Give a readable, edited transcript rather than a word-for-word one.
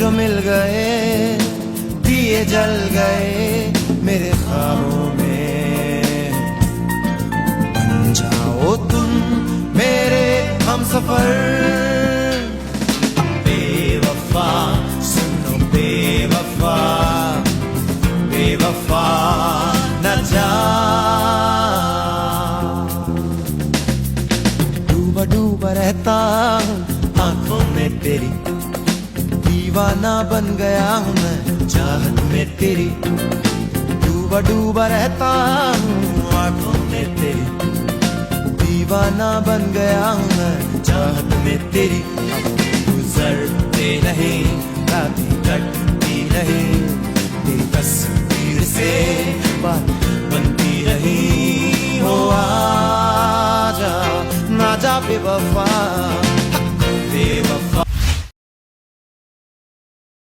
जो मिल गए, दिए जल गए मेरे ख्वाबों में। बन जाओ तुम मेरे हमसफर। बेवफा सुनो बेवफा, बेवफा न जा। डूबा डूबा रहता हूँ आंखों में तेरी, दीवाना बन गया हूँ मैं चाहत में तेरी। डूबा डूबा रहता हूँ आंखों में तेरी, दीवाना बन गया हूँ मैं चाहत में तेरी। गुजर